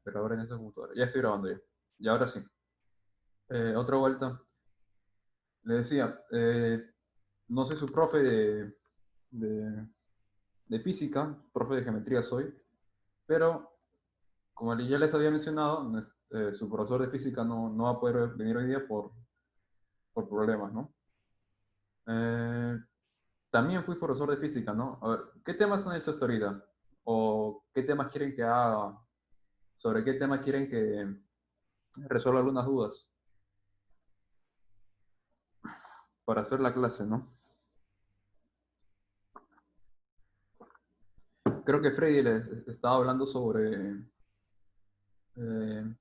pero ahora en esa computadora. Ya estoy grabando ya. Y ahora sí. Otra vuelta. Le decía, no soy su profe de, de física, profe de geometría soy, pero como ya les había mencionado, su profesor de física no va a poder venir hoy día por problemas, ¿no? Eh, También fui profesor de física, ¿no? A ver, ¿qué temas han hecho hasta ahorita? ¿O qué temas quieren que haga? ¿Sobre qué temas quieren que resuelva algunas dudas para hacer la clase, ¿no? Creo que Freddy les estaba hablando sobre eh,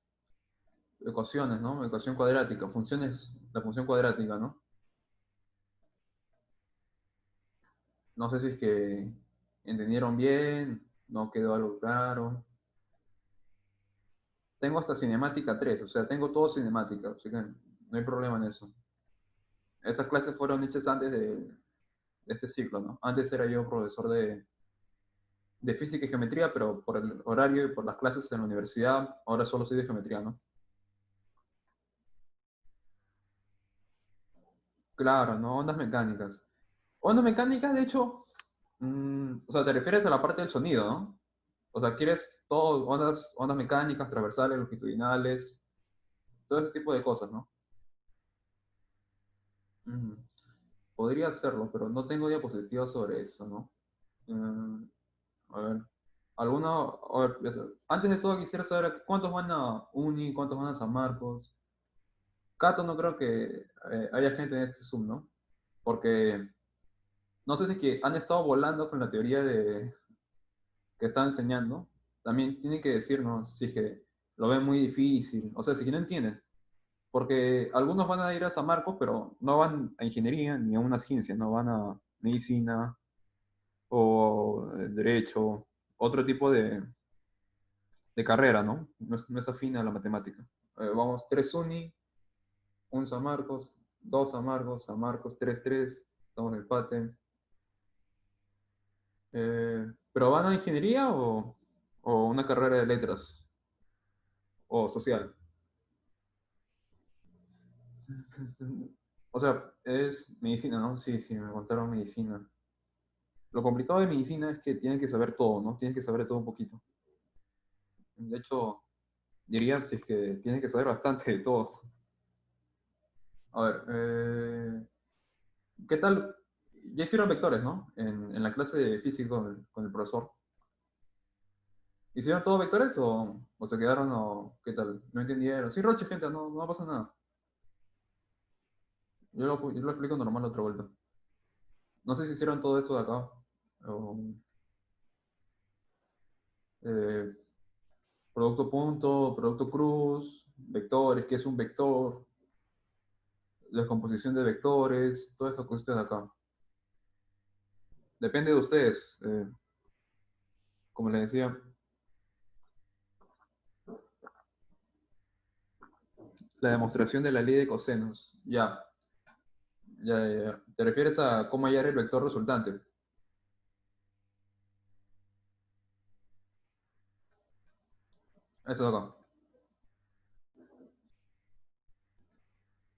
ecuaciones, ¿no? Ecuación cuadrática, funciones, la función cuadrática, ¿no? No sé si es que entendieron bien, no quedó algo claro. Tengo hasta cinemática 3, o sea, tengo todo cinemática, así que no hay problema en eso. Estas clases fueron hechas antes de este ciclo, ¿no? Antes era yo profesor de física y geometría, pero por el horario y por las clases en la universidad, ahora solo soy de geometría, ¿no? Claro, ¿no? Ondas mecánicas. Ondas mecánicas, de hecho, o sea, te refieres a la parte del sonido, ¿no? O sea, quieres todo, ondas mecánicas, transversales, longitudinales, todo ese tipo de cosas, ¿no? Mm, Podría hacerlo, pero no tengo diapositivas sobre eso, ¿no? Mm, a ver, a ver, antes de todo quisiera saber cuántos van a Uni, cuántos van a San Marcos. Cato no creo que haya gente en este Zoom, ¿no? Porque no sé si es que han estado volando con la teoría que estaba enseñando. También tienen que decirnos si es que lo ven muy difícil, o sea, si es que no entienden. Porque algunos van a ir a San Marcos, pero no van a ingeniería ni a una ciencia, no van a medicina o derecho, otro tipo de carrera, ¿no? No es afín a la matemática. Vamos, 3 Uni, un San Marcos, 2 San Marcos, 3, estamos en empate. ¿Pero van a ingeniería o una carrera de letras o social? O sea, es medicina, ¿no? Sí, sí, me contaron medicina. Lo complicado de medicina es que tienes que saber todo, ¿no? Tienes que saber de todo un poquito. De hecho, diría si es que tienes que saber bastante de todo. A ver, ¿qué tal? Ya hicieron vectores, ¿no? En la clase de física con el profesor. ¿Hicieron todos vectores o se quedaron o qué tal? ¿No entendieron? Sí, Roche, gente, no pasa nada. Yo lo explico normal otra vuelta. No sé si hicieron todo esto de acá. O, eh, producto punto, producto cruz, vectores, qué es un vector, la composición de vectores, todas esas cositas de acá. Depende de ustedes. Como les decía, la demostración de la ley de cosenos. Ya. ¿Te refieres a cómo hallar el vector resultante? Eso de acá.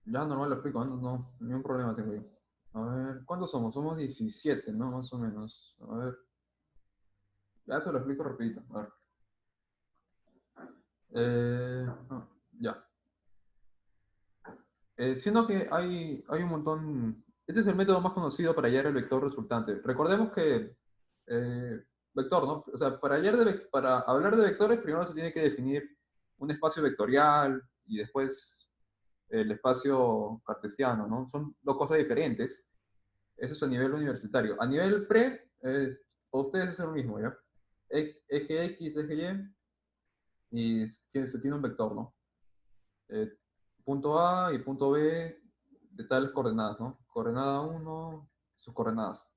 Ya normal lo explico, ni un problema tengo yo. A ver, ¿cuántos somos? Somos 17, ¿no? Más o menos. A ver, ya se lo explico rapidito. A ver. Ya. Siendo que hay un montón. Este es el método más conocido para hallar el vector resultante. Recordemos que vector, ¿no? O sea, para hablar de vectores, primero se tiene que definir un espacio vectorial y después el espacio cartesiano, ¿no? Son dos cosas diferentes. Eso es a nivel universitario. A nivel pre, para ustedes es lo mismo, ¿ya? Eje X, eje Y, y se tiene un vector, ¿no? eh, Punto A y punto B de tales coordenadas, ¿no? Coordenada uno, sus coordenadas.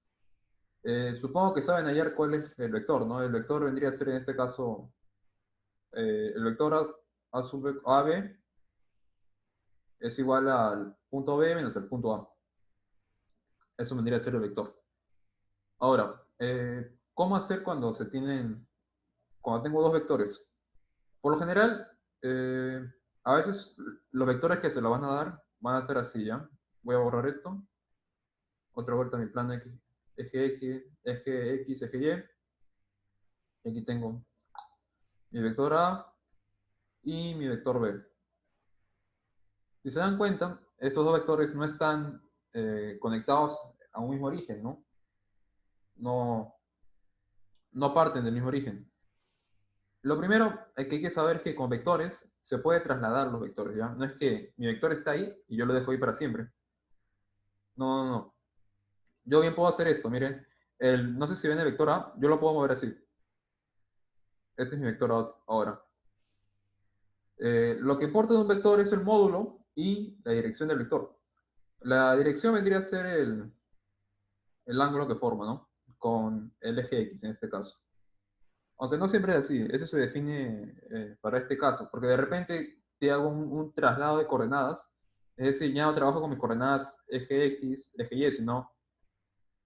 Supongo que saben hallar cuál es el vector, ¿no? El vector vendría a ser en este caso el vector A sub AB es igual al punto B menos el punto A. Eso vendría a ser el vector. Ahora, ¿cómo hacer cuando tengo dos vectores? Por lo general, a veces los vectores que se lo van a dar van a ser así, ¿ya? Voy a borrar esto. Otra vuelta a mi plano X, eje X, eje Y. Y aquí tengo mi vector A y mi vector B. Si se dan cuenta, estos dos vectores no están conectados a un mismo origen, ¿no? No, no parten del mismo origen. Lo primero que hay que saber es que con vectores se puede trasladar los vectores, ¿ya? No es que mi vector está ahí y yo lo dejo ahí para siempre. No, no, no. Yo bien puedo hacer esto, miren. No sé si ven el vector A, yo lo puedo mover así. Este es mi vector A ahora. Lo que importa de un vector es el módulo y la dirección del vector. La dirección vendría a ser el ángulo que forma, ¿no? Con el eje X en este caso. Aunque no siempre es así, eso se define para este caso, porque de repente te hago un traslado de coordenadas, es decir, ya no trabajo con mis coordenadas eje X, eje Y, sino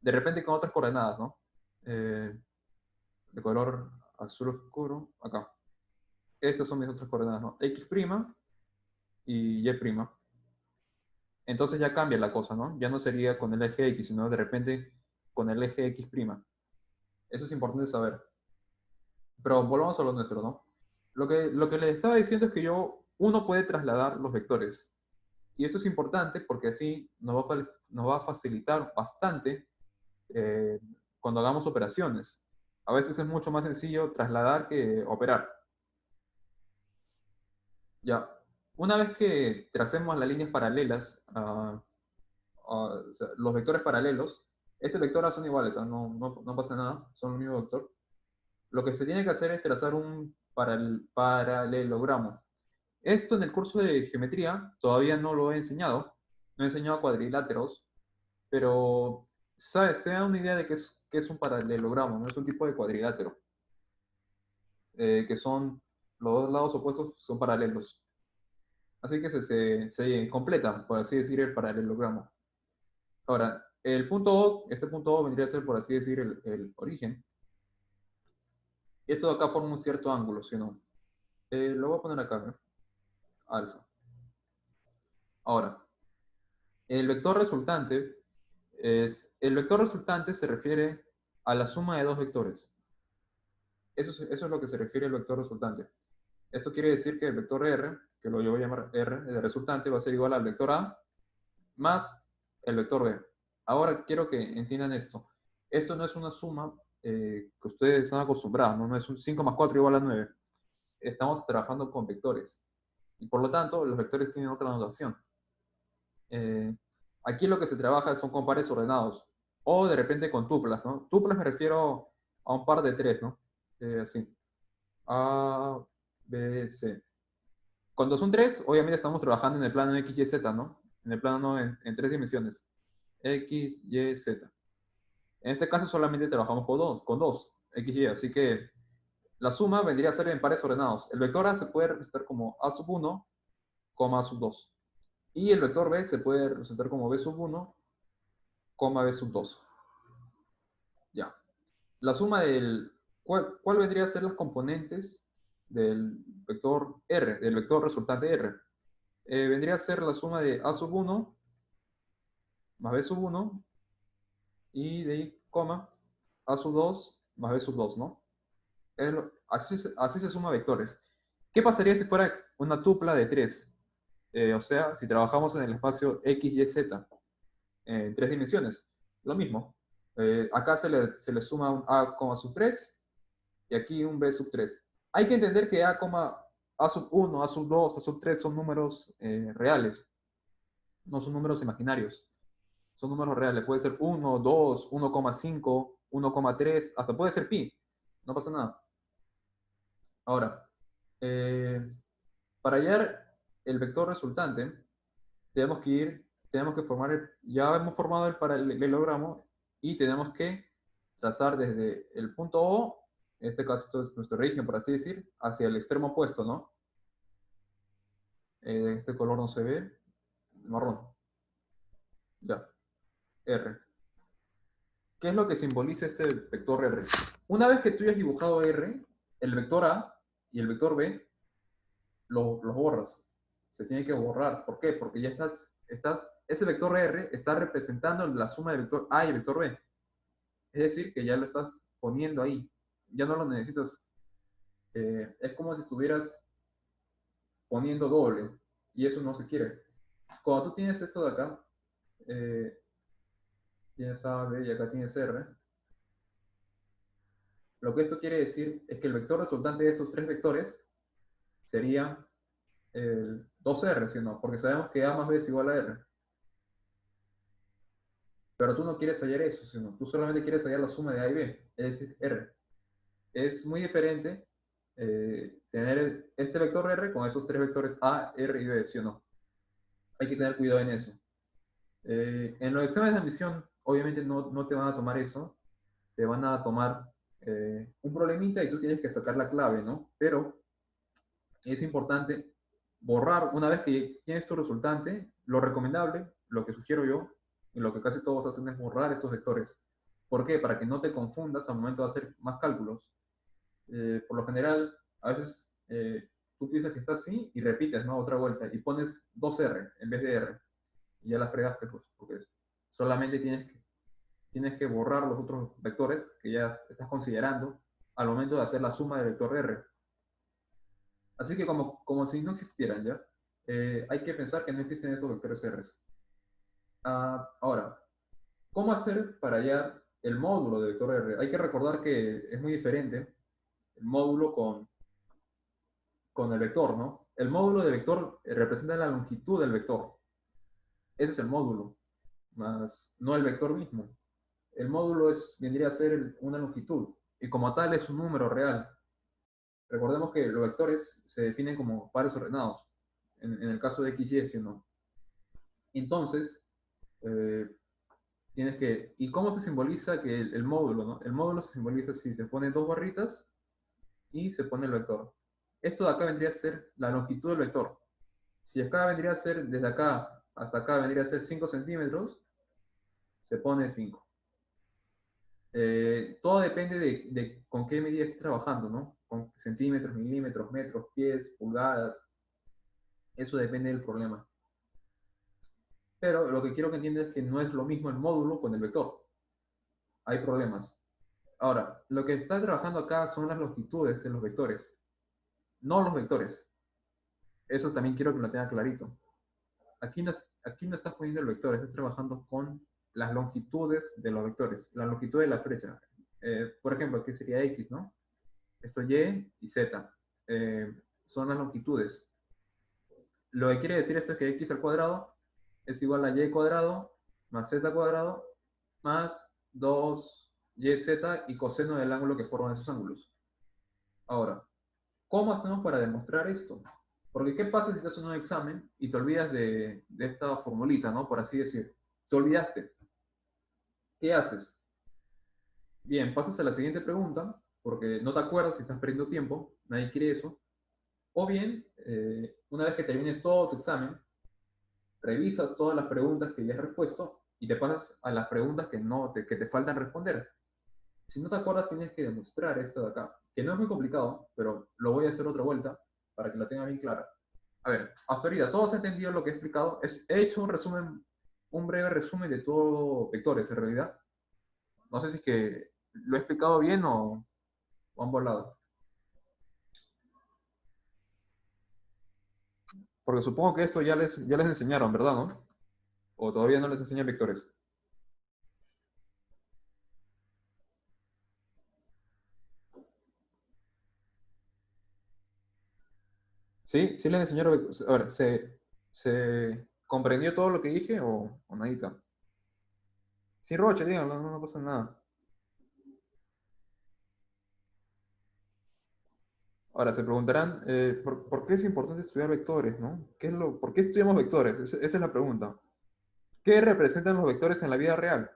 de repente con otras coordenadas, ¿no? Eh, de color azul oscuro, acá. Estas son mis otras coordenadas, ¿no? X' y Y'. Entonces ya cambia la cosa, ¿no? Ya no sería con el eje X, sino de repente con el eje X'. Eso es importante saber. Pero volvamos a lo nuestro, ¿no? Lo que les estaba diciendo es que uno puede trasladar los vectores. Y esto es importante porque así nos va a facilitar bastante eh, cuando hagamos operaciones. A veces es mucho más sencillo trasladar que operar. Ya, una vez que tracemos las líneas paralelas, o sea, los vectores paralelos, este vector A son iguales, no pasa nada, son el mismo vector. Lo que se tiene que hacer es trazar un paralelogramo. Esto en el curso de geometría todavía no lo he enseñado, no he enseñado cuadriláteros, pero se da una idea de qué es un paralelogramo, ¿no? Es un tipo de cuadrilátero, que son los dos lados opuestos son paralelos. Así que se completa, por así decir, el paralelogramo. Ahora, este punto O vendría a ser, por así decir, el origen. Esto de acá forma un cierto ángulo, ¿sí o no? Lo voy a poner acá, ¿no? Alfa. Ahora, el vector resultante se refiere a la suma de dos vectores. Eso es lo que se refiere al vector resultante. Esto quiere decir que el vector R, que lo yo voy a llamar R, el resultante va a ser igual al vector A más el vector B. Ahora quiero que entiendan esto. Esto no es una suma que ustedes están acostumbrados, ¿no? No es un 5 más 4 igual a 9. Estamos trabajando con vectores. Y por lo tanto, los vectores tienen otra notación. Eh, Aquí lo que se trabaja son con pares ordenados. O de repente con tuplas, ¿no? Tuplas me refiero a un par de tres, ¿no? Así. A, B, C. Cuando son tres, obviamente estamos trabajando en el plano X, Y, Z, ¿no? En el plano en tres dimensiones. X, Y, Z. En este caso solamente trabajamos con dos, X, Y. Así que la suma vendría a ser en pares ordenados. El vector A se puede representar como A sub 1, A sub 2. Y el vector B se puede representar como B sub 1, B sub 2. Ya. La suma ¿Cuál vendría a ser las componentes del vector R, del vector resultante R? Vendría a ser la suma de A sub 1 más B sub 1 y de ahí, A sub 2 más B sub 2, ¿no? Así se suma vectores. ¿Qué pasaría si fuera una tupla de 3? O sea, si trabajamos en el espacio X, Y, Z, en tres dimensiones, lo mismo. Acá se le suma un A, sub 3 y aquí un B sub 3. Hay que entender que A sub 1, A sub 2, A sub 3 son números reales, no son números imaginarios. Son números reales. Puede ser 1, 2, 1,5, 1,3, hasta puede ser pi. No pasa nada. Ahora, eh, para hallar el vector resultante, tenemos que ya hemos formado el paralelogramo y tenemos que trazar desde el punto O, en este caso esto es nuestro origen, por así decir, hacia el extremo opuesto, ¿no? Este color no se ve, marrón. Ya, R. ¿Qué es lo que simboliza este vector R? Una vez que tú hayas dibujado R, el vector A y el vector B, los borras. Se tiene que borrar. ¿Por qué? Porque ya ese vector R está representando la suma del vector A y el vector B. Es decir, que ya lo estás poniendo ahí. Ya no lo necesitas. Es como si estuvieras poniendo doble. Y eso no se quiere. Cuando tú tienes esto de acá, eh, tienes A, B y acá tienes R. Lo que esto quiere decir es que el vector resultante de esos tres vectores sería el 2R, ¿sí o no? Porque sabemos que A más B es igual a R. Pero tú no quieres hallar eso, ¿sí o no? Tú solamente quieres hallar la suma de A y B, es decir, R. Es muy diferente tener este vector R con esos tres vectores A, R y B, ¿sí o no? Hay que tener cuidado en eso. En los exámenes de admisión, obviamente no te van a tomar eso, te van a tomar un problemita y tú tienes que sacar la clave, ¿no? Pero es importante borrar, una vez que tienes tu resultante, lo recomendable, lo que sugiero yo, y lo que casi todos hacen es borrar estos vectores. ¿Por qué? Para que no te confundas al momento de hacer más cálculos. Por lo general, a veces tú piensas que está así y repites, ¿no? Otra vuelta y pones 2R en vez de R. Y ya la fregaste, pues, porque solamente tienes que borrar los otros vectores que ya estás considerando al momento de hacer la suma del vector R. Así que como si no existieran ya, hay que pensar que no existen estos vectores R. Ahora, ¿cómo hacer para hallar el módulo de vector R? Hay que recordar que es muy diferente el módulo con el vector, ¿no? El módulo de vector representa la longitud del vector. Ese es el módulo, más no el vector mismo. El módulo vendría a ser una longitud, y como tal es un número real. Recordemos que los vectores se definen como pares ordenados, en el caso de x, y, ¿sí o no? Entonces, eh, ¿y cómo se simboliza que el módulo, ¿no? El módulo se simboliza si se ponen dos barritas y se pone el vector. Esto de acá vendría a ser la longitud del vector. Si acá vendría a ser, desde acá hasta acá vendría a ser 5 centímetros, se pone 5. Todo depende de con qué medida estés trabajando, ¿no? Con centímetros, milímetros, metros, pies, pulgadas. Eso depende del problema. Pero lo que quiero que entiendas es que no es lo mismo el módulo con el vector. Hay problemas. Ahora, lo que está trabajando acá son las longitudes de los vectores, no los vectores. Eso también quiero que lo tenga clarito. Aquí no estás poniendo el vector, estás trabajando con las longitudes de los vectores, la longitud de la flecha. Por ejemplo, aquí sería X, ¿no? Esto Y y Z. Son las longitudes. Lo que quiere decir esto es que X al cuadrado es igual a Y cuadrado más Z cuadrado más 2YZ y coseno del ángulo que forman esos ángulos. Ahora, ¿cómo hacemos para demostrar esto? Porque ¿qué pasa si estás en un examen y te olvidas de esta formulita, ¿no? Por así decir. Te olvidaste. ¿Qué haces? Bien, pasas a la siguiente pregunta, porque no te acuerdas si estás perdiendo tiempo, nadie quiere eso. O bien, una vez que termines todo tu examen, revisas todas las preguntas que ya has respuesto y te pasas a las preguntas que te faltan responder. Si no te acuerdas, tienes que demostrar esto de acá, que no es muy complicado, pero lo voy a hacer otra vuelta para que lo tenga bien clara. A ver, hasta ahorita todos han entendido lo que he explicado. He hecho un breve resumen de todo vectores en realidad. No sé si es que lo he explicado bien o han volado. Porque supongo que esto ya les enseñaron, ¿verdad, no? O todavía no les enseñan vectores. ¿Sí? ¿Sí les enseñaron vectores? A ver, ¿se comprendió todo lo que dije o nadita? Sin roche, díganlo, no pasa nada. Ahora, se preguntarán, ¿por qué es importante estudiar vectores, no? ¿Por qué estudiamos vectores? Esa es la pregunta. ¿Qué representan los vectores en la vida real?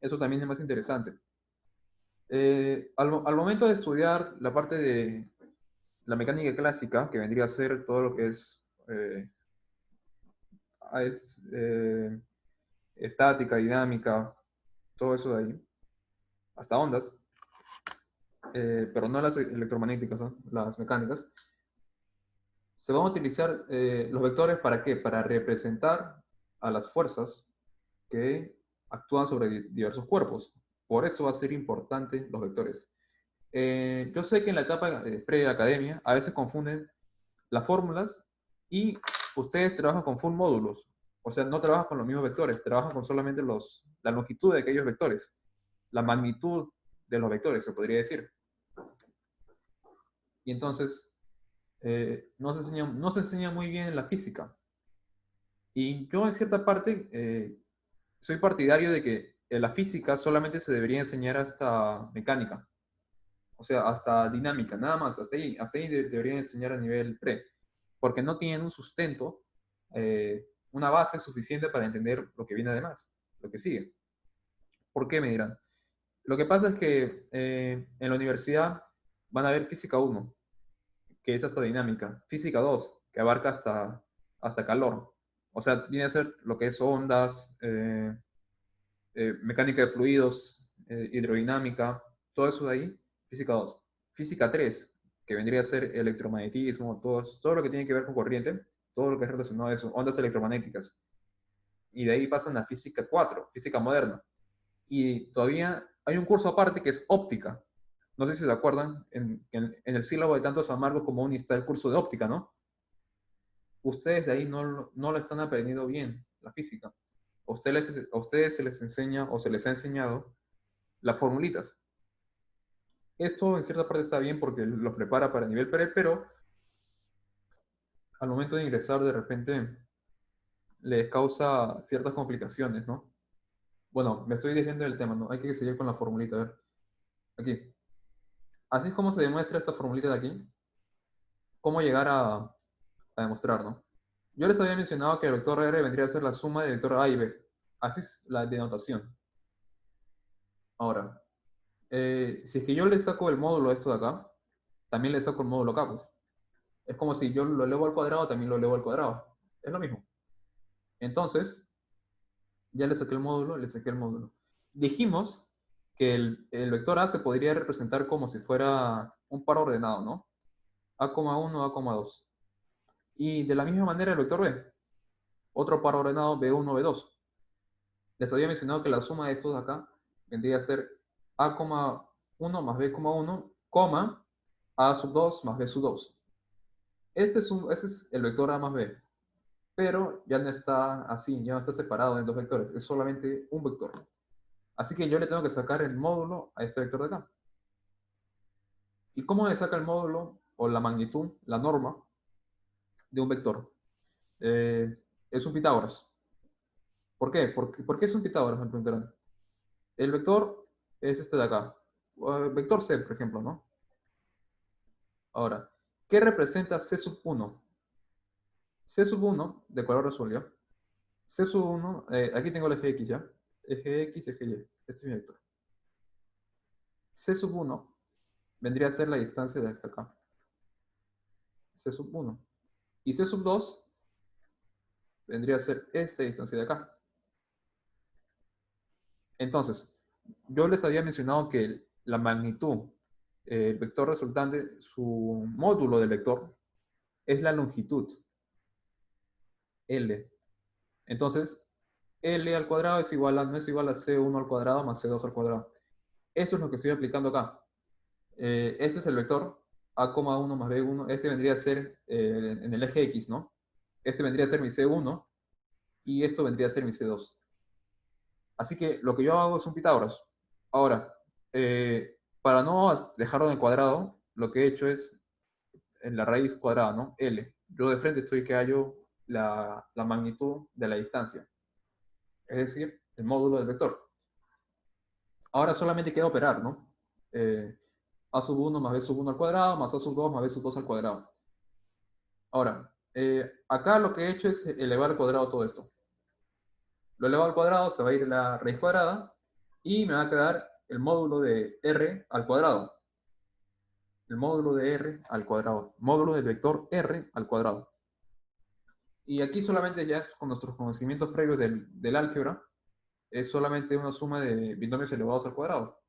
Eso también es más interesante. Al momento de estudiar la parte de la mecánica clásica, que vendría a ser todo lo que eh, es, estática, dinámica, todo eso de ahí, hasta ondas, pero no las electromagnéticas, ¿no? Las mecánicas. se van a utilizar los vectores ¿para qué? Para representar a las fuerzas que actúan sobre diversos cuerpos. Por eso va a ser importante los vectores. Yo sé que en la etapa pre-academia a veces confunden las fórmulas y ustedes trabajan con full módulos. O sea, no trabajan con los mismos vectores, trabajan con solamente la longitud de aquellos vectores, la magnitud de los vectores, se podría decir. Y entonces, no se enseña muy bien en la física. Y yo en cierta parte soy partidario de que la física solamente se debería enseñar hasta mecánica, o sea, hasta dinámica, nada más, hasta ahí deberían enseñar a nivel pre, porque no tienen un sustento, una base suficiente para entender lo que viene además, lo que sigue. ¿Por qué me dirán? Lo que pasa es que en la universidad van a ver física 1, que es hasta dinámica, física 2, que abarca hasta calor. O sea, viene a ser lo que es ondas, mecánica de fluidos, hidrodinámica, todo eso de ahí, física 2. Física 3, que vendría a ser electromagnetismo, todo lo que tiene que ver con corriente, todo lo que es relacionado a eso, ondas electromagnéticas. Y de ahí pasan a física 4, física moderna. Y todavía hay un curso aparte que es óptica. No sé si se acuerdan, en el sílabo de tantos amargos como un está el curso de óptica, ¿no? Ustedes de ahí no lo están aprendiendo bien, la física. A ustedes se les enseña o se les ha enseñado las formulitas. Esto en cierta parte está bien porque los prepara para el nivel pre, pero al momento de ingresar de repente les causa ciertas complicaciones, ¿no? Bueno, me estoy desviando del tema, ¿no? Hay que seguir con la formulita, a ver. Aquí. Así es como se demuestra esta formulita de aquí. ¿Cómo llegar a demostrar, no? Yo les había mencionado que el vector R vendría a ser la suma de vector A y B. Así es la denotación. Ahora, si es que yo le saco el módulo a esto de acá, también le saco el módulo acá, pues. Es como si yo lo elevo al cuadrado, también lo elevo al cuadrado. Es lo mismo. Entonces, ya le saqué el módulo, le saqué el módulo. Dijimos que el vector A se podría representar como si fuera un par ordenado, ¿no? A,1, A,2. Y de la misma manera el vector B, otro par ordenado B1, B2. Les había mencionado que la suma de estos de acá vendría a ser A,1 más B,1, coma A sub 2 más B sub 2. Ese es el vector A más B, pero ya no está así, ya no está separado en dos vectores, es solamente un vector. Así que yo le tengo que sacar el módulo a este vector de acá. ¿Y cómo le saca el módulo o la magnitud, la norma de un vector? Es un Pitágoras. ¿Por qué? ¿Por qué es un Pitágoras? Me preguntarán. El vector es este de acá. Vector C, por ejemplo, ¿no? Ahora, ¿qué representa C sub 1? C sub 1, de color azul, ¿ya? C sub 1, aquí tengo el eje X, ¿ya? Eje X, eje Y. Este es mi vector. C sub 1 vendría a ser la distancia de hasta acá. C sub 1. Y C sub 2 vendría a ser esta distancia de acá. Entonces, yo les había mencionado que la magnitud, el vector resultante, su módulo del vector, es la longitud, L. Entonces, L al cuadrado no es igual a C1 al cuadrado más C2 al cuadrado. Eso es lo que estoy aplicando acá. Este es el vector A,1 más B1. Este vendría a ser en el eje X, ¿no? Este vendría a ser mi C1 y esto vendría a ser mi C2. Así que lo que yo hago es un Pitágoras. Ahora, para no dejarlo en el cuadrado, lo que he hecho es en la raíz cuadrada, ¿no? L. Yo de frente estoy que hallo la magnitud de la distancia, es decir, el módulo del vector. Ahora solamente queda operar, ¿no? A sub 1 más B sub 1 al cuadrado, más A sub 2 más B sub 2 al cuadrado. Ahora, acá lo que he hecho es elevar al cuadrado todo esto. Lo elevo al cuadrado, se va a ir la raíz cuadrada, y me va a quedar el módulo de R al cuadrado. El módulo de R al cuadrado. Módulo del vector R al cuadrado. Y aquí solamente ya con nuestros conocimientos previos del álgebra, es solamente una suma de binomios elevados al cuadrado.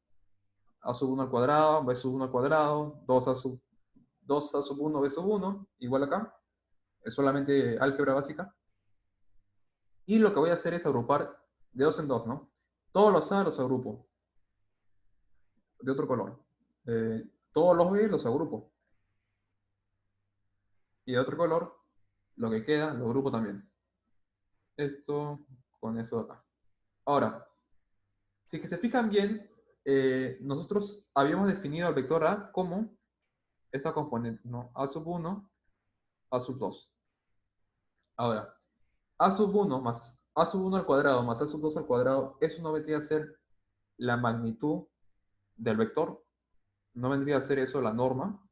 A sub 1 al cuadrado, B sub 1 al cuadrado, 2A sub 1, B sub 1, igual acá. es solamente álgebra básica. Y lo que voy a hacer es agrupar de dos en dos, ¿no? Todos los A los agrupo de otro color. Todos los B los agrupo. Y de otro color, lo que queda lo agrupo también. Esto con eso de acá. Ahora, si es que se fijan bien, nosotros habíamos definido el vector A como esta componente, ¿no? A sub 1, A sub 2. Ahora, A sub 1 más A sub 1 al cuadrado más A sub 2 al cuadrado, eso no vendría a ser la magnitud del vector, no vendría a ser eso la norma,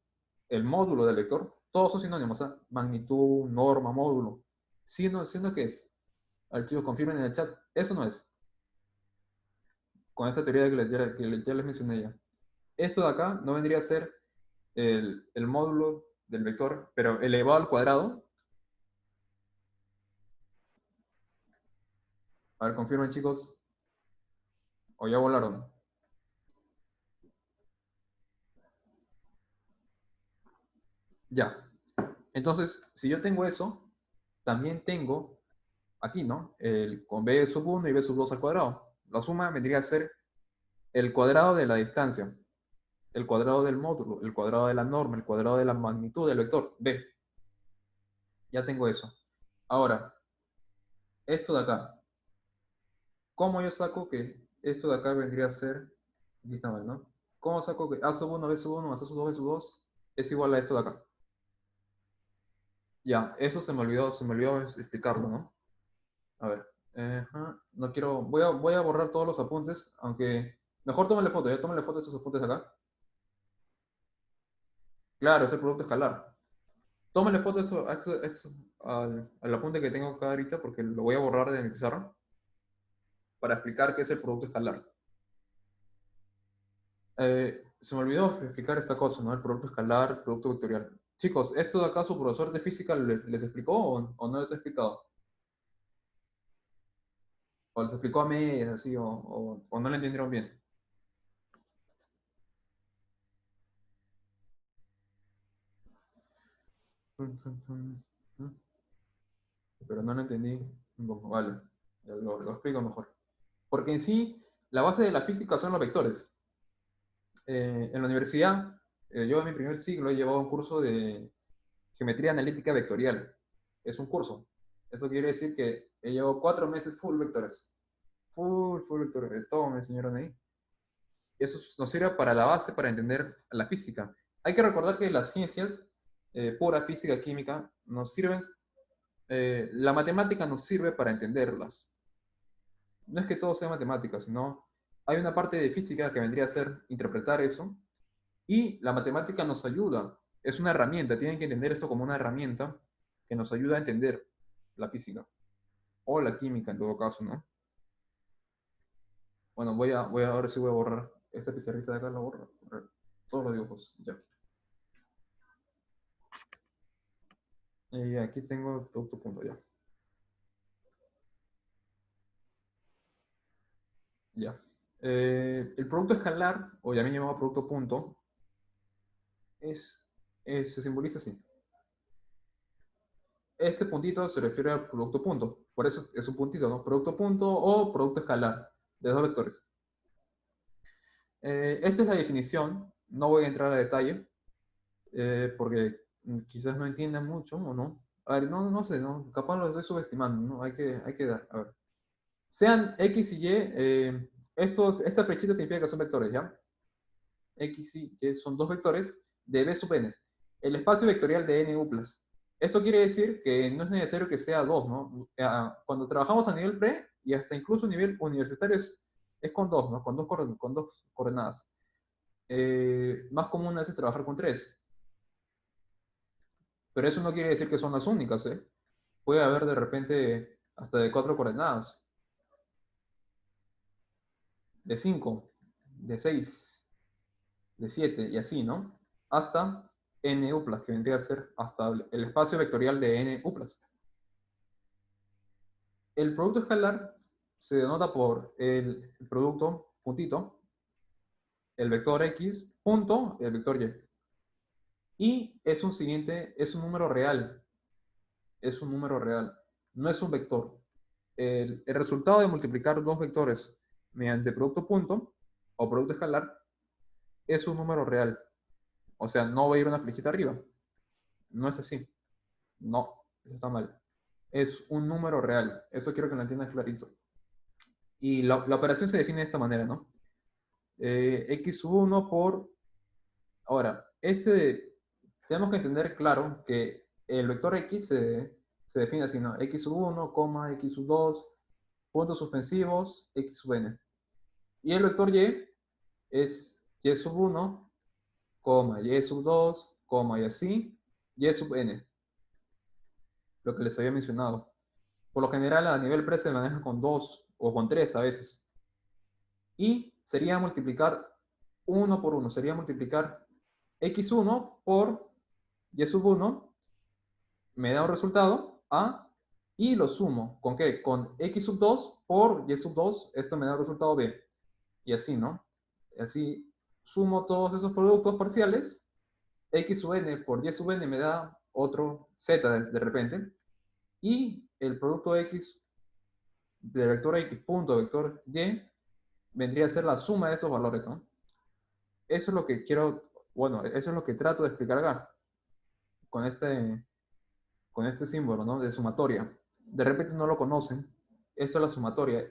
el módulo del vector, todos son sinónimos, ¿eh? Magnitud, norma, módulo. ¿Siendo qué es? Archivos, confirmen en el chat. Eso no es. Con esta teoría ya les mencioné ya. Esto de acá no vendría a ser el módulo del vector, pero elevado al cuadrado. A ver, confirmen, chicos. O ya volaron. Ya. Entonces, si yo tengo eso, también tengo aquí, ¿no? Con b sub 1 y b sub 2 al cuadrado. La suma vendría a ser el cuadrado de la distancia, el cuadrado del módulo, el cuadrado de la norma, el cuadrado de la magnitud del vector, b. Ya tengo eso. Ahora, esto de acá. ¿Cómo yo saco que esto de acá vendría a ser, aquí está mal, ¿no? ¿Cómo saco que A sub 1, B sub 1 más A sub 2, B sub 2 es igual a esto de acá? Ya, eso se me olvidó explicarlo, ¿no? A ver, no quiero, voy a borrar todos los apuntes, aunque mejor tómale foto, ya tómale foto de esos apuntes acá. Claro, es el producto escalar. Tómale foto de eso, al apunte que tengo acá ahorita, porque lo voy a borrar de mi pizarra para explicar qué es el producto escalar. Se me olvidó explicar esta cosa, ¿no? El producto escalar, el producto vectorial. Chicos, ¿esto de acá su profesor de física les explicó o no les ha explicado? ¿O les explicó a medias, así, o no le entendieron bien? Pero no lo entendí. Bueno, vale, ya lo explico mejor. Porque en sí, la base de la física son los vectores. En la universidad, yo en mi primer ciclo he llevado un curso de geometría analítica vectorial. Es un curso. Esto quiere decir que he llevado 4 meses full vectores. Full vectores. Todo me enseñaron ahí. Eso nos sirve para la base, para entender la física. Hay que recordar que las ciencias, pura física, química, nos sirven, la matemática nos sirve para entenderlas. No es que todo sea matemática, sino hay una parte de física que vendría a ser interpretar eso, y la matemática nos ayuda, es una herramienta, tienen que entender eso como una herramienta que nos ayuda a entender la física, o la química en todo caso, ¿no? Bueno, ahora sí voy a borrar esta pizarrita de acá, la borro, borrar todos los dibujos, ya. Y aquí tengo el producto punto, ya. Ya. El producto escalar, o también llamado producto punto, es, se simboliza así. Este puntito se refiere al producto punto. Por eso es un puntito, ¿no? Producto punto o producto escalar de dos vectores. Esta es la definición. No voy a entrar a detalle porque quizás no entiendan mucho o no. A ver, no sé, ¿no? Capaz lo estoy subestimando, ¿no? Hay que dar, a ver. Sean X y Y, esta flechita significa que son vectores, ¿ya? X y Y son dos vectores de B sub n. El espacio vectorial de n uplas. Esto quiere decir que no es necesario que sea dos, ¿no? Cuando trabajamos a nivel pre y hasta incluso a nivel universitario es con dos, ¿no? Con dos coordenadas. Más común es trabajar con tres. Pero eso no quiere decir que son las únicas, ¿eh? Puede haber de repente hasta de cuatro coordenadas, de cinco, de seis, de siete y así, ¿no? Hasta n uplas, que vendría a ser hasta el espacio vectorial de n uplas. El producto escalar se denota por el producto puntito, el vector x, punto, el vector y. Y es un número real. es un número real, no es un vector. El resultado de multiplicar dos vectores mediante producto punto o producto escalar es un número real. O sea, no va a ir una flechita arriba. No es así. No, eso está mal. Es un número real. Eso quiero que lo entiendan clarito. Y la operación se define de esta manera, ¿no? X1 por... Ahora, tenemos que entender claro que el vector X se define así, ¿no? X1, X2, puntos suspensivos, X sub n. Y el vector Y es Y sub 1, Y sub 2, y así, Y sub n. Lo que les había mencionado. Por lo general, a nivel pre se maneja con 2 o con 3 a veces. Y sería multiplicar uno por uno. Sería multiplicar x1 por y sub 1. Me da un resultado A. Y lo sumo. ¿Con qué? Con x sub 2 por y sub 2. Esto me da un resultado B. Y así, ¿no? Así sumo todos esos productos parciales. X sub n por y sub n me da otro z de repente. Y el producto X del vector X punto vector Y vendría a ser la suma de estos valores, ¿no? Eso es lo que quiero, bueno, eso es lo que trato de explicar acá, con este símbolo, ¿no? De sumatoria. De repente no lo conocen. Esto es la sumatoria.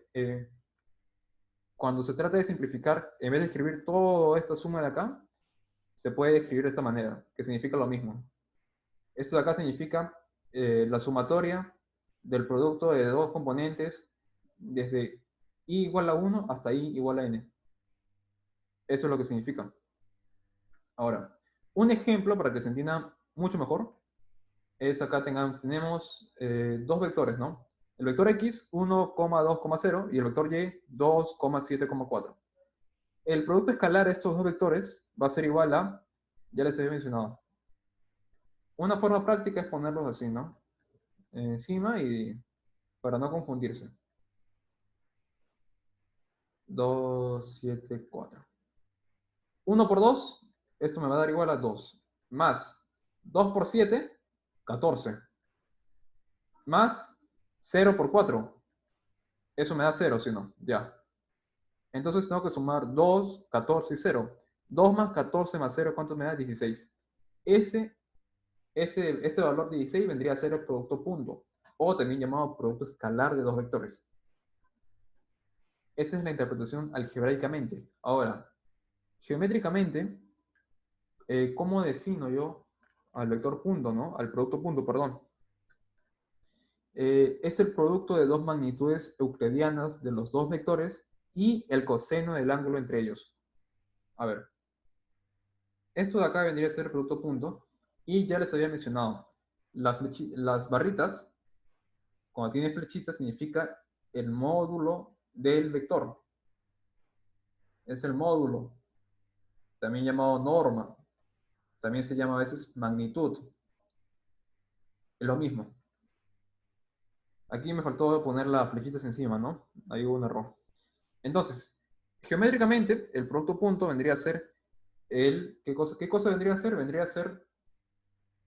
Cuando se trata de simplificar, en vez de escribir toda esta suma de acá, se puede escribir de esta manera, que significa lo mismo. Esto de acá significa la sumatoria del producto de dos componentes desde i igual a 1 hasta i igual a n. Eso es lo que significa. Ahora, un ejemplo para que se entienda mucho mejor es acá tenemos dos vectores, ¿no? El vector x 1,2,0 y el vector y 2,7,4. El producto escalar de estos dos vectores va a ser igual a, ya les había mencionado, una forma práctica es ponerlos así, ¿no? Encima y para no confundirse. 2, 7, 4. 1 por 2, esto me va a dar igual a 2. Más 2 por 7, 14. Más 0 por 4. Eso me da 0, ¿sí o no? Ya. Entonces tengo que sumar 2, 14 y 0. 2 más 14 más 0, ¿cuánto me da? 16. Este valor 16 vendría a ser el producto punto, o también llamado producto escalar de dos vectores. Esa es la interpretación algebraicamente. Ahora, geométricamente, ¿cómo defino yo al vector punto, ¿no? Al producto punto, perdón. Es el producto de dos magnitudes euclidianas de los dos vectores y el coseno del ángulo entre ellos. A ver, esto de acá vendría a ser el producto punto, y ya les había mencionado, las barritas, cuando tiene flechita, significa el módulo del vector. Es el módulo, también llamado norma, también se llama a veces magnitud. Es lo mismo. Aquí me faltó poner las flechitas encima, ¿no? Ahí hubo un error. Entonces, geométricamente, el producto punto vendría a ser ¿qué cosa vendría a ser? Vendría a ser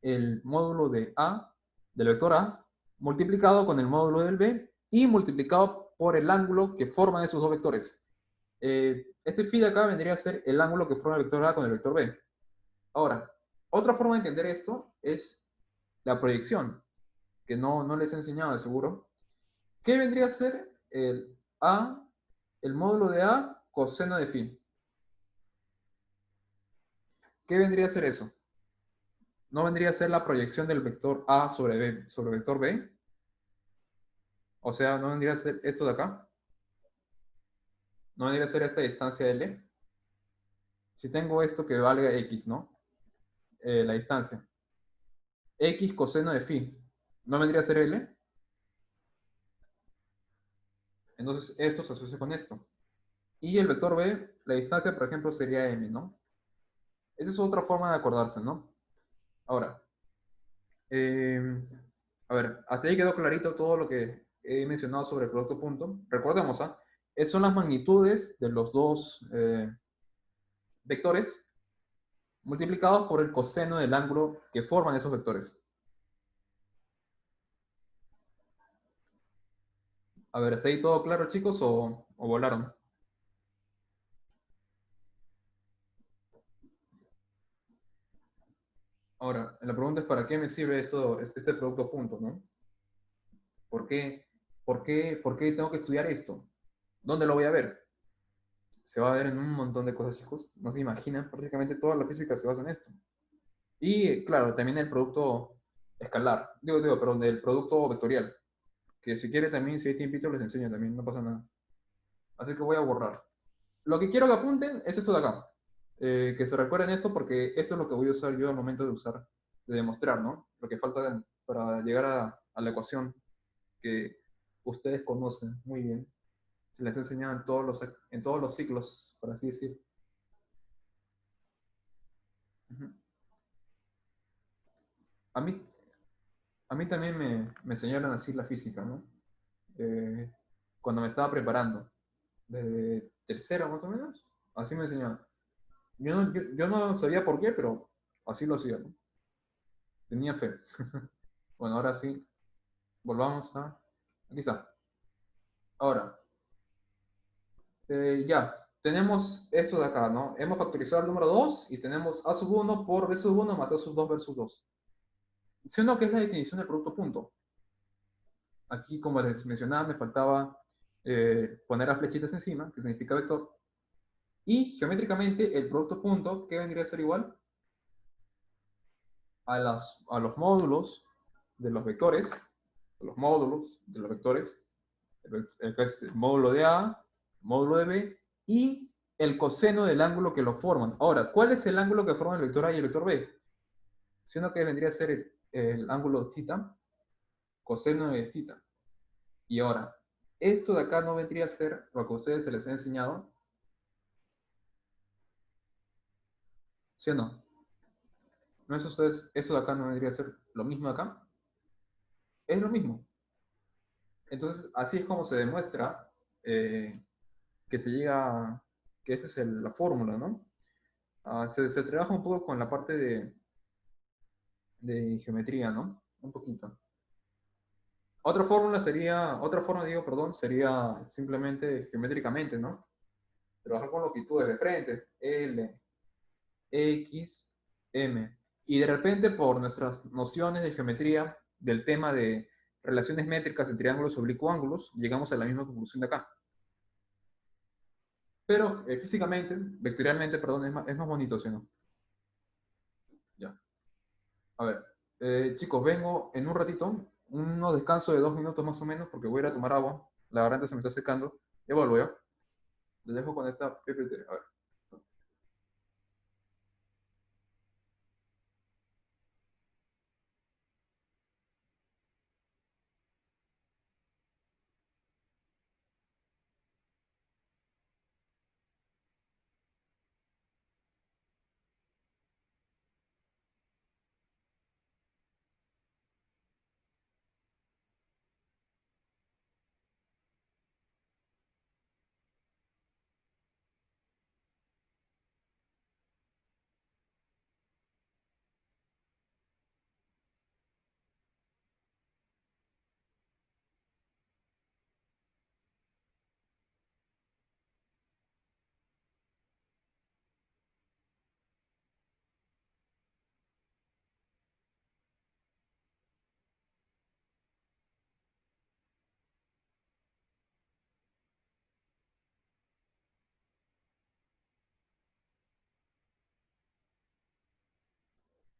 el módulo de A, del vector A, multiplicado con el módulo del B y multiplicado por el ángulo que forman esos dos vectores. Este phi de acá vendría a ser el ángulo que forma el vector A con el vector B. Ahora, otra forma de entender esto es la proyección, que no les he enseñado de seguro. ¿Qué vendría a ser el módulo de A coseno de phi? ¿Qué vendría a ser eso? ¿No vendría a ser la proyección del vector A sobre B, sobre vector B? O sea, ¿no vendría a ser esto de acá? ¿No vendría a ser esta distancia L? Si tengo esto que valga X, ¿no? La distancia. X coseno de phi. ¿No vendría a ser L? Entonces, esto se asocia con esto. Y el vector B, la distancia, por ejemplo, sería M, ¿no? Esa es otra forma de acordarse, ¿no? Ahora, a ver, hasta ahí quedó clarito todo lo que he mencionado sobre el producto punto. Recordemos, ¿ah? Son las magnitudes de los dos vectores multiplicados por el coseno del ángulo que forman esos vectores. A ver, ¿está ahí todo claro, chicos, o volaron? Ahora, la pregunta es ¿para qué me sirve este producto punto, ¿no? ¿Por qué, por qué tengo que estudiar esto? ¿Dónde lo voy a ver? Se va a ver en un montón de cosas, chicos. No se imaginan, prácticamente toda la física se basa en esto. Y claro, también el producto escalar. Perdón, el producto vectorial. Que si quiere también, si hay tiempito, les enseño también, no pasa nada. Así que voy a borrar. Lo que quiero que apunten es esto de acá. Que se recuerden esto porque esto es lo que voy a usar yo al momento de usar, de demostrar, ¿no? Lo que falta para llegar a la ecuación que ustedes conocen muy bien. Se les ha enseñado en todos los ciclos, por así decir. Ujú. A mí, a mí también me enseñaron así la física, ¿no? Eh, cuando me estaba preparando, desde tercero más o menos, así me enseñaron. Yo no sabía por qué, pero así lo hacía, ¿no? Tenía fe. Bueno, ahora sí, volvamos a... Aquí está. Ahora, ya, tenemos esto de acá, ¿no? Hemos factorizado el número 2 y tenemos a sub uno por b sub uno más a sub 2 versus 2. Siendo que es la definición del producto punto. Aquí, como les mencionaba, me faltaba poner las flechitas encima, que significa vector. Y geométricamente, el producto punto, ¿qué vendría a ser igual? A los módulos de los vectores, los módulos de los vectores, el módulo de A, módulo de B, y el coseno del ángulo que lo forman. Ahora, ¿cuál es el ángulo que forman el vector A y el vector B? Siendo que vendría a ser el ángulo θ, coseno de θ. Y ahora, esto de acá no vendría a ser lo que a ustedes se les ha enseñado, ¿sí o no? ¿No es ustedes, eso de acá no vendría a ser lo mismo de acá? Es lo mismo. Entonces, así es como se demuestra eh, que se llega, que esa es la fórmula, ¿no? Se trabaja un poco con la parte de geometría, ¿no? Un poquito. Otra forma, digo, perdón, sería simplemente geométricamente, ¿no? Trabajar con longitudes de frente, L, X, M. Y de repente, por nuestras nociones de geometría, del tema de relaciones métricas entre ángulos oblicuo-ángulos, llegamos a la misma conclusión de acá. Pero físicamente, vectorialmente, perdón, es más bonito, ¿sí o no? Ya. A ver, chicos, vengo en un ratito, unos descansos de 2 minutos más o menos, porque voy a ir a tomar agua. La garganta se me está secando. Ya vuelvo, ¿ya? Les dejo con esta PPT. A ver.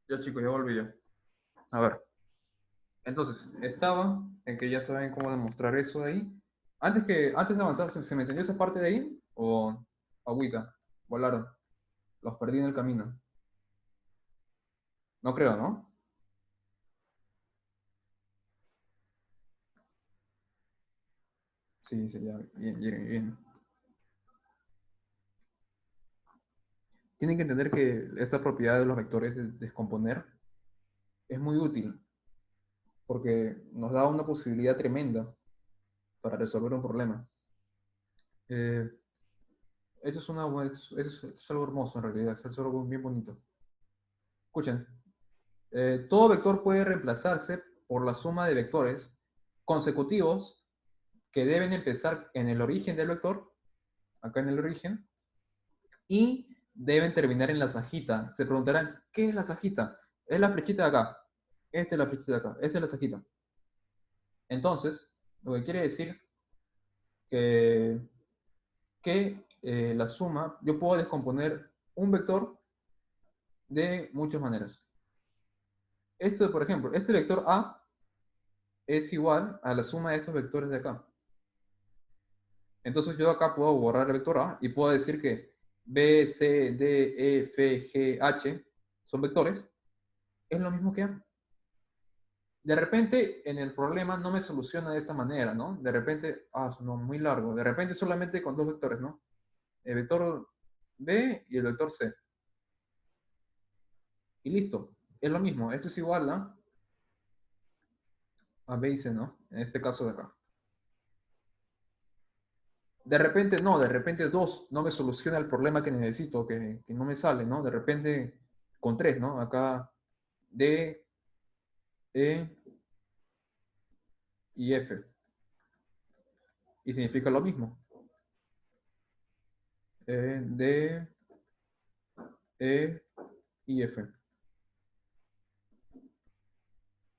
Ya, chicos, ya volví yo. A ver. Entonces, estaba en que ya saben cómo demostrar eso de ahí. Antes de avanzar, ¿se me entendió esa parte de ahí? ¿O agüita? Volaron. Los perdí en el camino. No creo, ¿no? Sí, sí, ya. Bien, bien, bien. Tienen que entender que esta propiedad de los vectores de descomponer es muy útil porque nos da una posibilidad tremenda para resolver un problema. Eh, esto es, esto es algo hermoso en realidad, es algo bien bonito. Escuchen, todo vector puede reemplazarse por la suma de vectores consecutivos que deben empezar en el origen del vector, acá en el origen, y deben terminar en la sajita. Se preguntarán, ¿qué es la sajita? Es la flechita de acá. Esta es la flechita de acá. Esta es la sajita. Entonces, lo que quiere decir que, la suma, yo puedo descomponer un vector de muchas maneras. Esto, por ejemplo, este vector A es igual a la suma de estos vectores de acá. Entonces yo acá puedo borrar el vector A y puedo decir que B, C, D, E, F, G, H son vectores. Es lo mismo que A. De repente en el problema no me soluciona de esta manera, ¿no? De repente, no, muy largo. De repente solamente con dos vectores, ¿no? El vector B y el vector C. Y listo. Es lo mismo. Esto es igual a B y C, ¿no? En este caso de acá. De repente, no, de repente dos no me soluciona el problema que necesito, que no me sale, ¿no? De repente con tres, ¿no? Acá D, E y F. Y significa lo mismo. D, E y F.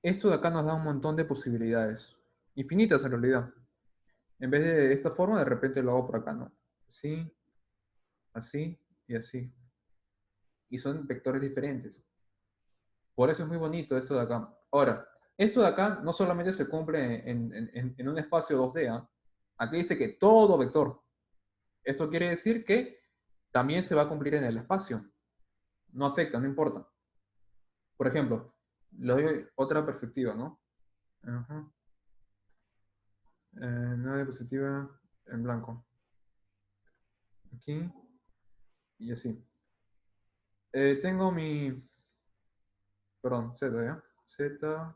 Esto de acá nos da un montón de posibilidades. Infinitas en realidad. En vez de esta forma, de repente lo hago por acá, ¿no? Así, así y así. Y son vectores diferentes. Por eso es muy bonito esto de acá. Ahora, esto de acá no solamente se cumple en un espacio 2D. ¿Ah? Aquí dice que todo vector. Esto quiere decir que también se va a cumplir en el espacio. No afecta, no importa. Por ejemplo, le doy otra perspectiva, ¿no? Ajá. Una diapositiva en blanco. Aquí y así. Tengo mi... Perdón, Z, ¿ya? Z,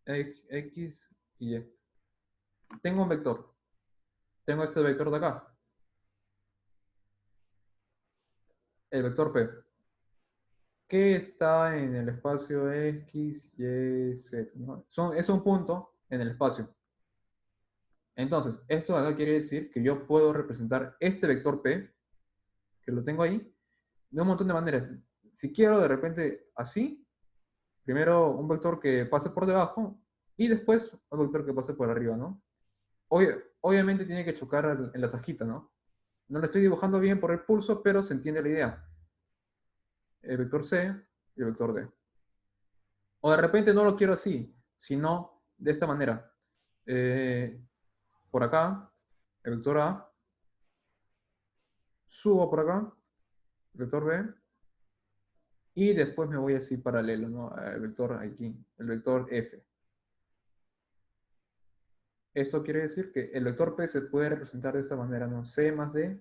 X y Y. Tengo un vector. Tengo este vector de acá. El vector P. Que está en el espacio X, Y, Z. ¿No? Es un punto en el espacio. Entonces, esto de acá quiere decir que yo puedo representar este vector P, que lo tengo ahí, de un montón de maneras. Si quiero de repente así, primero un vector que pase por debajo y después un vector que pase por arriba, ¿no? Obviamente tiene que chocar en la sajita, ¿no? No lo estoy dibujando bien por el pulso, pero se entiende la idea. El vector C y el vector D. O de repente no lo quiero así, sino de esta manera. Eh, por acá, el vector A, subo por acá, el vector B, y después me voy así paralelo, ¿no? El vector aquí, el vector F. Esto quiere decir que el vector P se puede representar de esta manera, ¿no? C más D,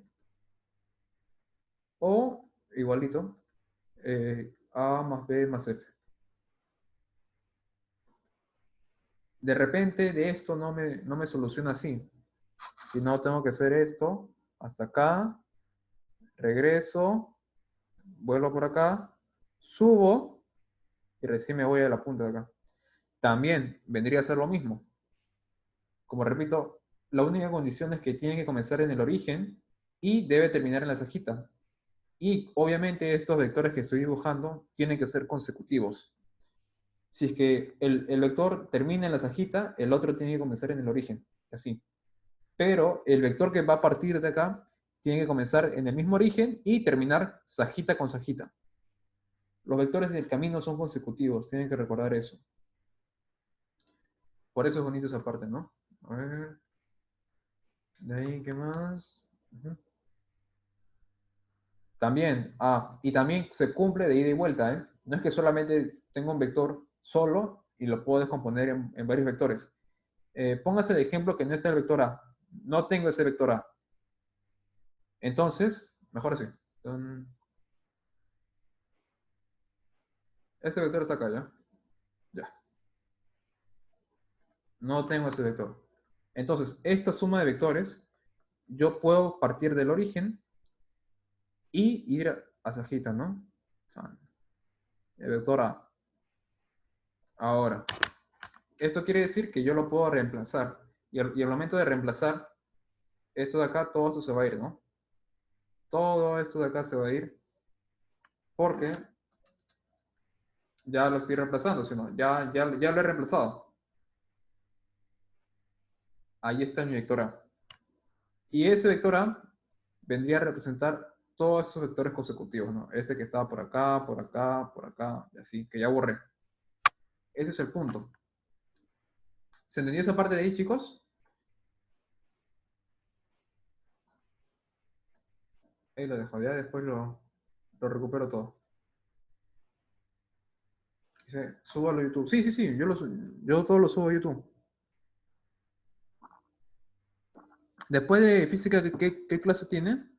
o igualito, A más B más F. De repente de esto no me soluciona así, sino tengo que hacer esto hasta acá, regreso, vuelvo por acá, subo y recién me voy a la punta de acá. También vendría a ser lo mismo. Como repito, la única condición es que tiene que comenzar en el origen y debe terminar en la sajita. Y obviamente estos vectores que estoy dibujando tienen que ser consecutivos. Si es que el vector termina en la sajita, el otro tiene que comenzar en el origen. Así. Pero el vector que va a partir de acá tiene que comenzar en el mismo origen y terminar sajita con sajita. Los vectores del camino son consecutivos, tienen que recordar eso. Por eso es bonito esa parte, ¿no? A ver. De ahí, ¿qué más? También, y también se cumple de ida y vuelta, ¿eh? No es que solamente tengo un vector solo y lo puedo descomponer en varios vectores. Póngase de ejemplo que no está el vector A. No tengo ese vector A. Entonces, mejor así. Este vector está acá, ¿ya? Ya. No tengo ese vector. Entonces, esta suma de vectores, yo puedo partir del origen y ir a sajita, ¿no? El vector A. Ahora, esto quiere decir que yo lo puedo reemplazar. y al momento de reemplazar esto de acá, todo esto se va a ir, ¿no? Todo esto de acá se va a ir porque ya lo estoy reemplazando, sino ya lo he reemplazado. Ahí está mi vector A. Y ese vector A vendría a representar todos esos vectores consecutivos, ¿no? Este que estaba por acá, por acá, por acá, y así, que ya borré. Ese es el punto. ¿Se entendió esa parte de ahí, chicos? Ahí lo dejo, ya después lo recupero todo. Dice, súbalo a YouTube. Sí, sí, sí, yo todo lo subo a YouTube. Después de física, ¿qué clase tiene?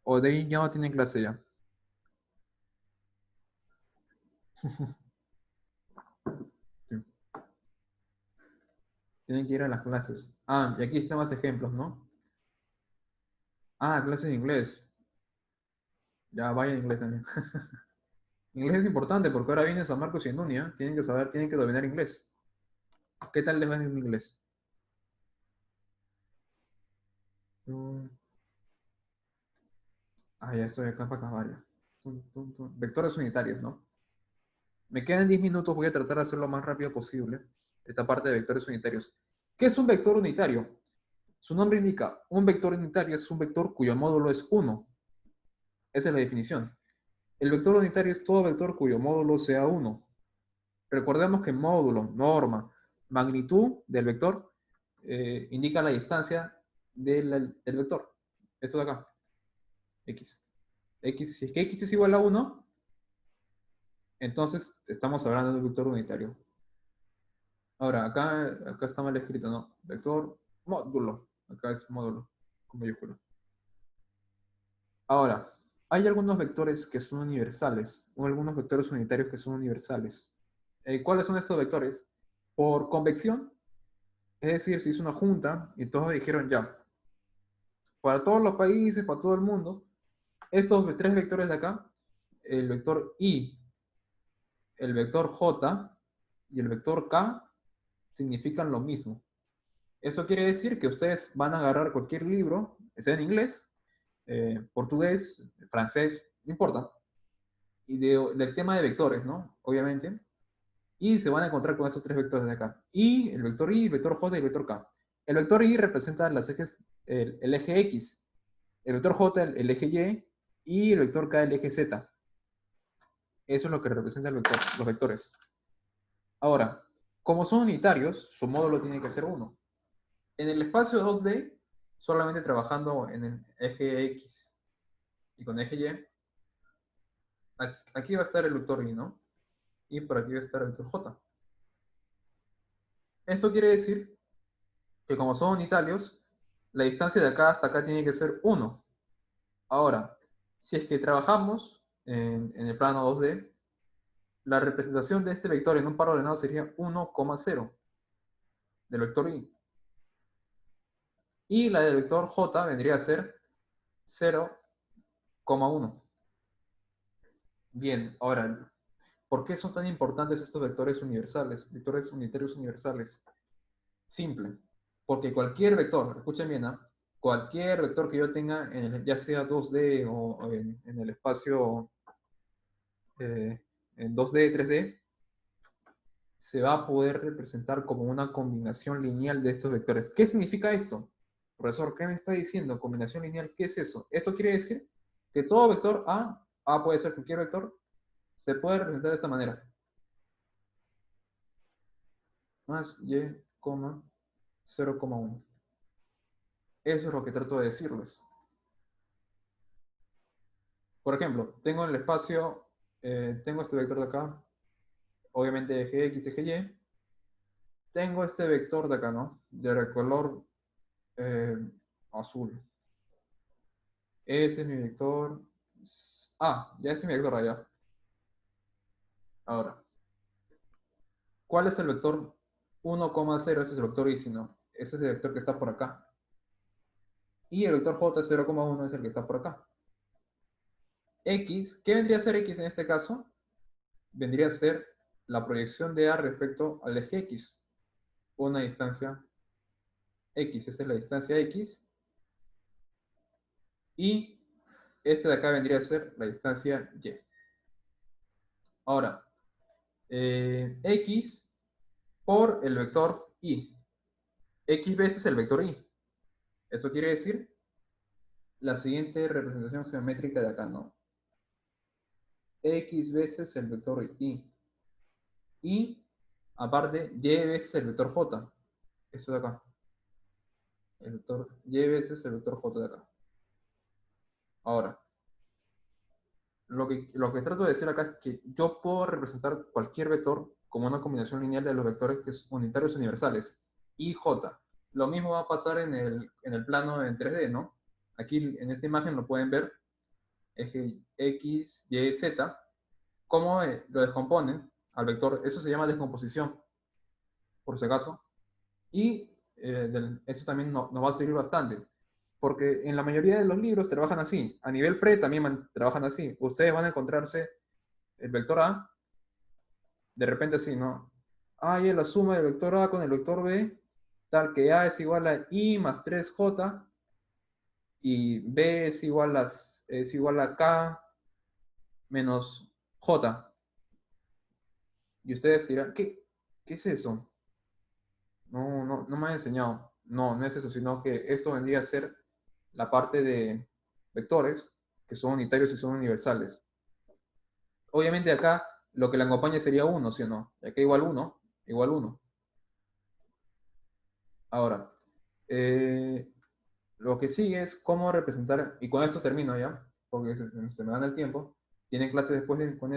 ¿O de ahí ya no tienen clase ya? Sí. Tienen que ir a las clases. Ah, y aquí están más ejemplos, ¿no? Ah, clases de inglés. Ya vaya en inglés también. Inglés es importante porque ahora viene San Marcos y Nunia. Tienen que saber, tienen que dominar inglés. ¿Qué tal les va en inglés? Mm, Ah, ya estoy acá para acabar ya. Vectores unitarios, ¿no? Me quedan 10 minutos, voy a tratar de hacerlo lo más rápido posible. Esta parte de vectores unitarios. ¿Qué es un vector unitario? Su nombre indica, un vector unitario es un vector cuyo módulo es 1. Esa es la definición. El vector unitario es todo vector cuyo módulo sea 1. Recordemos que módulo, norma, magnitud del vector indica la distancia del vector. Esto de acá, x. Si es que x es igual a 1, entonces estamos hablando de un vector unitario. Ahora, acá está mal escrito, ¿no? Vector módulo. Acá es módulo, con mayúscula. Ahora, hay algunos vectores que son universales, o algunos vectores unitarios que son universales. ¿Cuáles son estos vectores? Por convección, es decir, se hizo una junta y todos dijeron ya, para todos los países, para todo el mundo, estos tres vectores de acá, el vector I, el vector J y el vector K, significan lo mismo. Eso quiere decir que ustedes van a agarrar cualquier libro, sea en inglés, portugués, francés, no importa, y del tema de vectores, ¿no? Obviamente, y se van a encontrar con esos tres vectores de acá. Y, el vector J y el vector K. El vector I representa las ejes, el eje X, el vector J el eje Y y el vector K el eje Z. Eso es lo que representa los vectores. Ahora, como son unitarios, su módulo tiene que ser 1. En el espacio 2D, solamente trabajando en el eje X y con eje Y, aquí va a estar el vector Y, ¿no? Y por aquí va a estar el vector J. Esto quiere decir que como son unitarios, la distancia de acá hasta acá tiene que ser 1. Ahora, si es que trabajamos en el plano 2D, la representación de este vector en un par ordenado sería 1,0 del vector Y. Y la del vector J vendría a ser 0,1. Bien, ahora, ¿por qué son tan importantes estos vectores universales, vectores unitarios universales? Simple, porque cualquier vector, escuchen bien, ¿ah? Cualquier vector que yo tenga, ya sea 2D o en el espacio eh, en 2D, 3D, se va a poder representar como una combinación lineal de estos vectores. ¿Qué significa esto? Profesor, ¿qué me está diciendo? Combinación lineal, ¿qué es eso? Esto quiere decir que todo vector A puede ser cualquier vector, se puede representar de esta manera. Más y, 0,1. Eso es lo que trato de decirles. Por ejemplo, tengo en el espacio, tengo este vector de acá, obviamente eje X, eje Y. Tengo este vector de acá, ¿no? De color eh, azul. Ese es mi vector. Ya ese es mi vector allá. Ahora, ¿cuál es el vector 1,0? Ese es el vector Y, ¿no? Ese es el vector que está por acá. Y el vector J 0,1 es el que está por acá. X, ¿qué vendría a ser X en este caso? Vendría a ser la proyección de A respecto al eje X. Una distancia X, esta es la distancia X, y este de acá vendría a ser la distancia Y. Ahora, X por el vector Y. X veces el vector Y. Esto quiere decir la siguiente representación geométrica de acá, ¿no? X veces el vector Y. Y, aparte, Y veces el vector J. Eso de acá. El vector Y veces el vector J de acá. Ahora, lo que trato de decir acá es que yo puedo representar cualquier vector como una combinación lineal de los vectores que son unitarios universales. Y J. Lo mismo va a pasar en el plano en 3D, ¿no? Aquí en esta imagen lo pueden ver, eje X, Y, Z, cómo lo descomponen al vector. Eso se llama descomposición, por si acaso. Y eso también nos va a servir bastante, porque en la mayoría de los libros trabajan así. A nivel pre también trabajan así. Ustedes van a encontrarse el vector A, de repente así, ¿no? A y la suma del vector A con el vector B, tal que A es igual a I más 3J, y B es igual a K menos J. Y ustedes dirán, ¿qué es eso? No, no, no me han enseñado. No, no es eso, sino que esto vendría a ser la parte de vectores, que son unitarios y son universales. Obviamente acá lo que la acompaña sería 1, ¿sí o no? Y acá igual 1, igual 1. Ahora, lo que sigue es cómo representar, y con esto termino ya, porque se me da el tiempo, tienen clases después con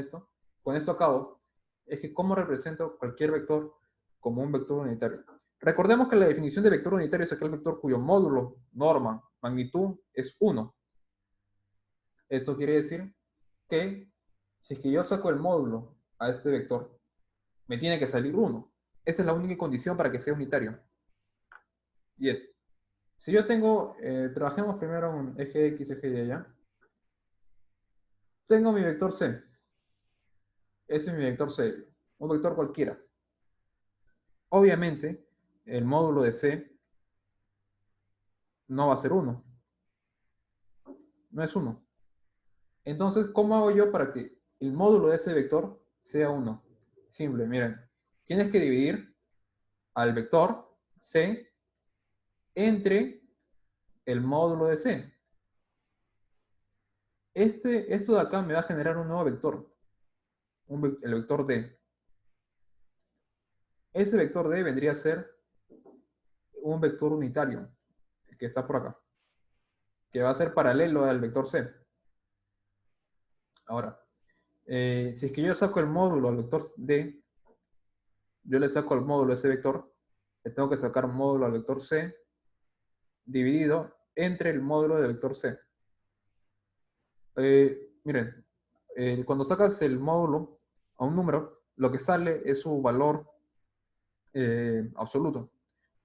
esto acabo, es que cómo represento cualquier vector como un vector unitario. Recordemos que la definición de vector unitario es aquel vector cuyo módulo, norma, magnitud es 1. Esto quiere decir que si es que yo saco el módulo a este vector, me tiene que salir 1. Esa es la única condición para que sea unitario. Bien. Si yo tengo, trabajemos primero un eje X, eje Y, ¿ya? Tengo mi vector C. Ese es mi vector C. Un vector cualquiera. Obviamente, el módulo de C no va a ser 1. No es 1. Entonces, ¿cómo hago yo para que el módulo de ese vector sea 1? Simple, miren. Tienes que dividir al vector C entre el módulo de C. Esto de acá me va a generar un nuevo vector. El vector D. Ese vector D vendría a ser un vector unitario, que está por acá, que va a ser paralelo al vector C. Ahora, si es que yo saco el módulo al vector D, yo le saco el módulo a ese vector, le tengo que sacar módulo al vector C dividido entre el módulo del vector C. Miren, cuando sacas el módulo a un número, lo que sale es su valor absoluto,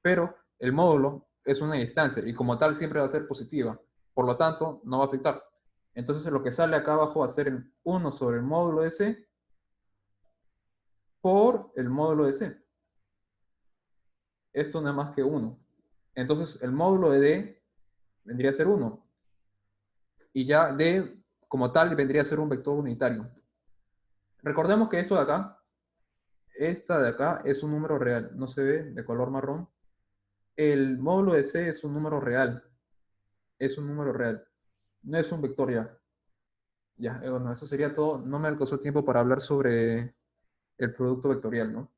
pero el módulo es una distancia y como tal siempre va a ser positiva, por lo tanto no va a afectar. Entonces lo que sale acá abajo va a ser el 1 sobre el módulo de C por el módulo de C. Esto no es más que 1. Entonces el módulo de D vendría a ser 1. Y ya D como tal vendría a ser un vector unitario. Recordemos que esto de acá, esta de acá es un número real. No se ve de color marrón. El módulo de C es un número real. Es un número real. No es un vector ya. Ya, bueno, eso sería todo. No me alcanzó tiempo para hablar sobre el producto vectorial, ¿no?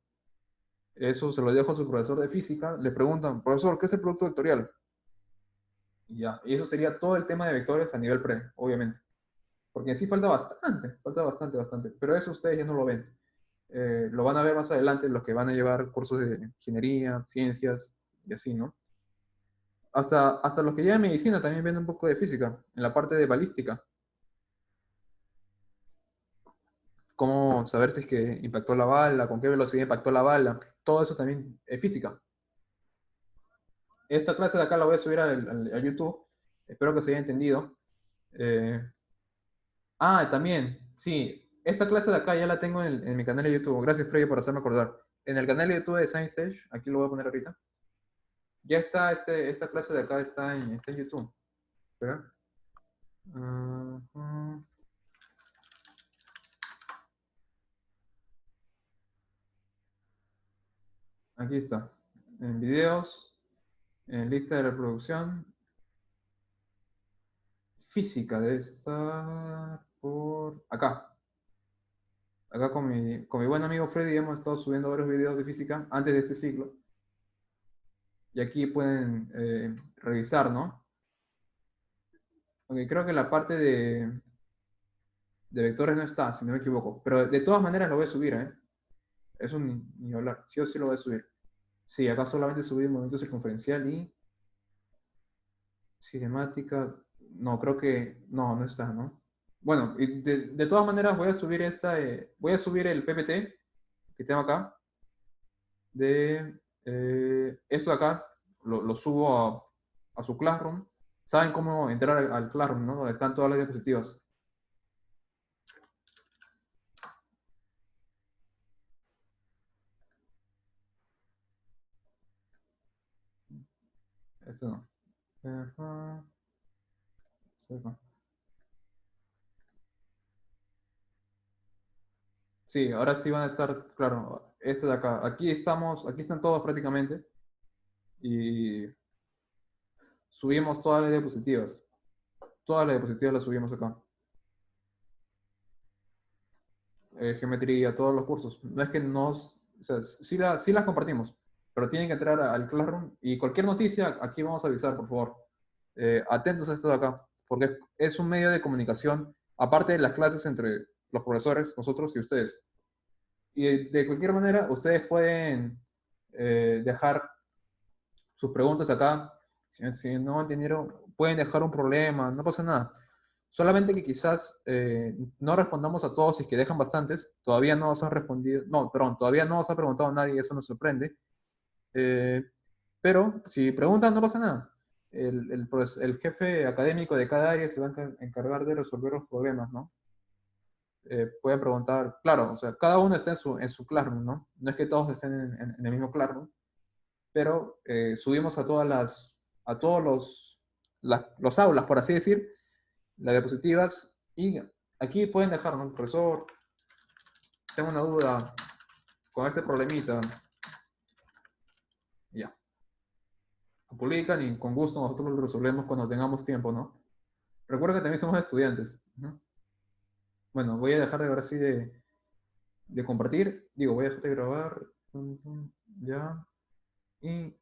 Eso se lo dejo a su profesor de física. Le preguntan, profesor, ¿qué es el producto vectorial? Y ya, y eso sería todo el tema de vectores a nivel pre, obviamente. Porque en sí falta bastante, bastante. Pero eso ustedes ya no lo ven. Lo van a ver más adelante los que van a llevar cursos de ingeniería, ciencias y así, ¿no? Hasta los que llevan medicina también ven un poco de física, en la parte de balística. Cómo saber si es que impactó la bala, con qué velocidad impactó la bala. Todo eso también es física. Esta clase de acá la voy a subir a YouTube. Espero que se haya entendido. Eh, también, sí. Esta clase de acá ya la tengo en mi canal de YouTube. Gracias, Freddy, por hacerme acordar. En el canal de YouTube de Science Stage, aquí lo voy a poner ahorita. Ya está, esta clase de acá está en YouTube. Espera. Aquí está. En videos, en lista de reproducción. Física debe estar por acá. Acá con mi buen amigo Freddy hemos estado subiendo varios videos de física antes de este ciclo. Y aquí pueden revisar, ¿no? Aunque creo que la parte de vectores no está, si no me equivoco. Pero de todas maneras lo voy a subir, ¿eh? Eso ni hablar. Sí o sí lo voy a subir. Sí, acá solamente subí momento circunferencial y cinemática. No, creo que no está, ¿no? Bueno, y de todas maneras voy a subir voy a subir el PPT que tengo acá de esto de acá, lo subo a su Classroom. Saben cómo entrar al Classroom, ¿no? Donde están todas las diapositivas. Esto no. Ajá, sepa. Sí, ahora sí van a estar, claro, este de acá. Aquí estamos, aquí están todos prácticamente. Y subimos todas las diapositivas. Todas las diapositivas las subimos acá. Geometría, todos los cursos. No es que nos, o sea, sí las compartimos, pero tienen que entrar al Classroom y cualquier noticia, aquí vamos a avisar, por favor. Atentos a esto de acá, porque es un medio de comunicación, aparte de las clases entre los profesores, nosotros y ustedes. Y de cualquier manera, ustedes pueden dejar sus preguntas acá. Si no entendieron, pueden dejar un problema, no pasa nada. Solamente que quizás no respondamos a todos, si es que dejan bastantes. Todavía no nos han respondido, no, perdón, todavía no nos ha preguntado nadie, eso nos sorprende. Eh, pero si preguntan, no pasa nada. El jefe académico de cada área se va a encargar de resolver los problemas, ¿no? Pueden preguntar, claro, o sea, cada uno está en su Classroom, ¿no? No es que todos estén en el mismo Classroom, pero subimos a todos los aulas, por así decir, las diapositivas, y aquí pueden dejar, ¿no? Profesor, tengo una duda con este problemita, ya. Lo publican y con gusto nosotros lo resolvemos cuando tengamos tiempo, ¿no? Recuerda que también somos estudiantes. ¿No? Bueno, voy a dejar de ahora sí de compartir, digo, voy a dejar de grabar, ya, y